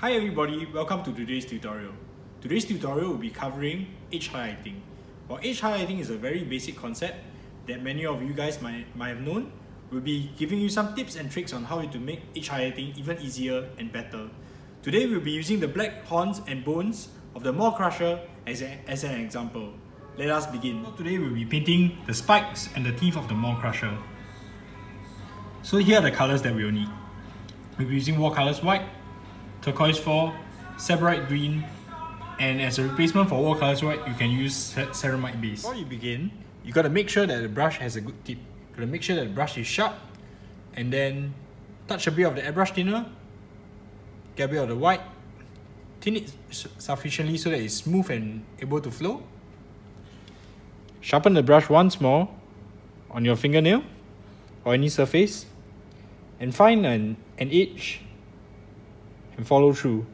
Hi everybody, welcome to today's tutorial. Today's tutorial will be covering edge highlighting. While edge highlighting is a very basic concept that many of you guys might have known, we'll be giving you some tips and tricks on how to make edge highlighting even easier and better. Today we'll be using the black horns and bones of the Mall Crusher as an example. Let us begin. So today we'll be painting the spikes and the teeth of the Mall Crusher. So here are the colors that we'll need. We'll be using watercolors white, turquoise 4, seborrheic green, and as a replacement for watercolors white, you can use ceramide base. Before you begin, you gotta make sure that the brush has a good tip. You gotta make sure that the brush is sharp, and then touch a bit of the airbrush thinner, get a bit of the white, thin it sufficiently so that it's smooth and able to flow. Sharpen the brush once more on your fingernail or any surface, and find an edge and follow through.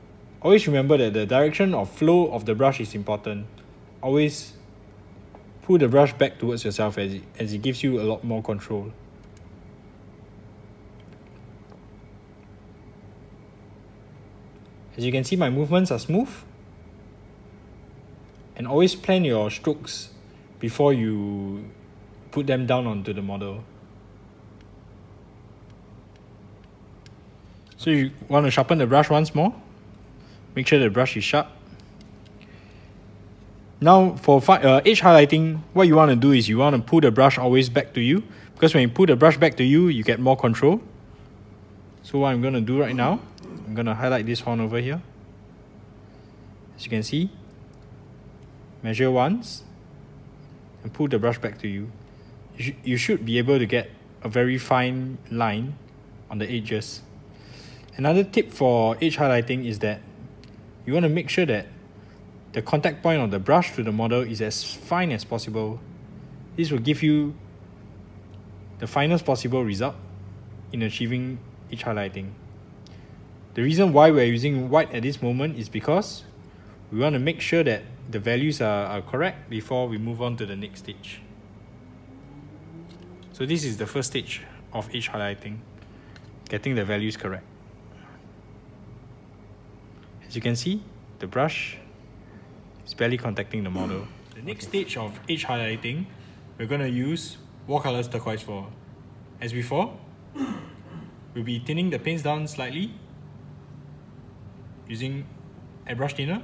Always remember that the direction of flow of the brush is important. Always pull the brush back towards yourself as it gives you a lot more control. As you can see, my movements are smooth. And always plan your strokes before you put them down onto the model. So you want to sharpen the brush once more. Make sure the brush is sharp. Now for edge highlighting, what you want to do is you want to pull the brush always back to you, because when you pull the brush back to you, you get more control. So what I'm going to do right now, I'm going to highlight this horn over here. As you can see, measure once and pull the brush back to you. You should be able to get a very fine line on the edges. Another tip for edge highlighting is that you want to make sure that the contact point of the brush to the model is as fine as possible. This will give you the finest possible result in achieving edge highlighting. The reason why we're using white at this moment is because we want to make sure that the values are correct before we move on to the next stage. So this is the first stage of edge highlighting, getting the values correct. As you can see, the brush is barely contacting the model. The next stage of edge highlighting, we're going to use watercolors turquoise 4. As before, we'll be thinning the paints down slightly using airbrush thinner.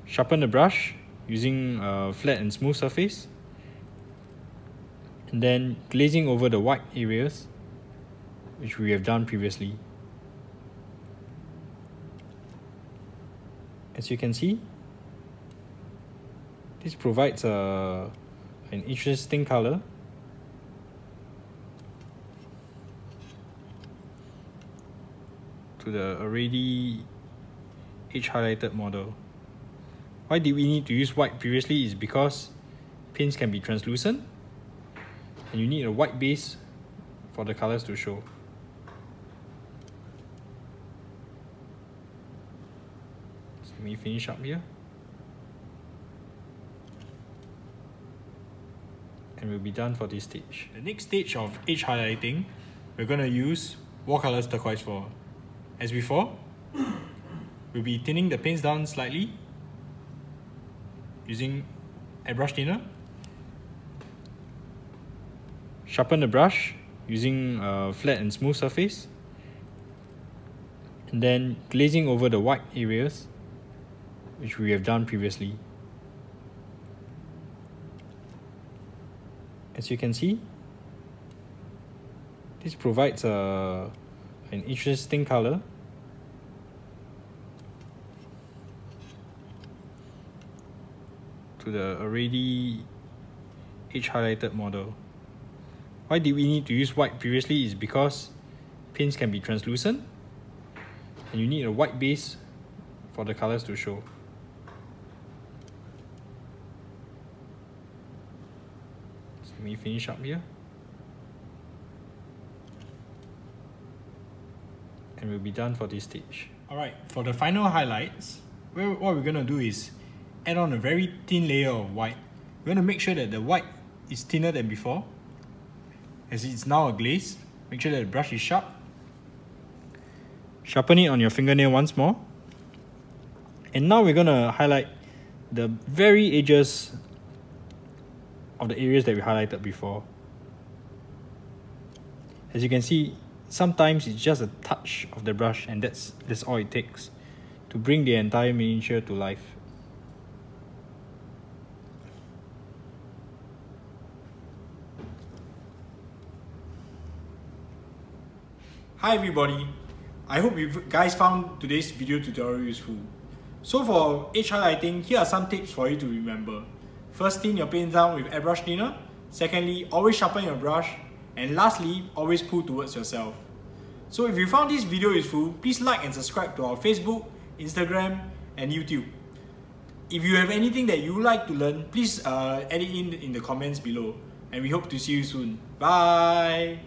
Sharpen the brush using a flat and smooth surface, and then glazing over the white areas, which we have done previously. As you can see, this provides an interesting color to the already edge highlighted model. Why did we need to use white previously is because paints can be translucent and you need a white base for the colors to show. Let me finish up here. And we'll be done for this stage. The next stage of edge highlighting, we're going to use watercolors turquoise 4. As before, we'll be thinning the paints down slightly using airbrush thinner. Sharpen the brush using a flat and smooth surface, and then glazing over the white areas, which we have done previously. As you can see, this provides an interesting color to the already edge highlighted model. Why did we need to use white previously is because paints can be translucent and you need a white base for the colors to show. Let me finish up here. And we'll be done for this stage. Alright, for the final highlights, what we're going to do is add on a very thin layer of white. We're going to make sure that the white is thinner than before, as it's now a glaze. Make sure that the brush is sharp. Sharpen it on your fingernail once more. And now we're going to highlight the very edges of the areas that we highlighted before. As you can see, sometimes it's just a touch of the brush, and that's all it takes to bring the entire miniature to life. Hi everybody, I hope you guys found today's video tutorial useful. So for edge highlighting, here are some tips for you to remember. First, thin your paint down with airbrush thinner. Secondly, always sharpen your brush. And lastly, always pull towards yourself. So if you found this video useful, please like and subscribe to our Facebook, Instagram and YouTube. If you have anything that you would like to learn, please add it in the comments below. And we hope to see you soon. Bye!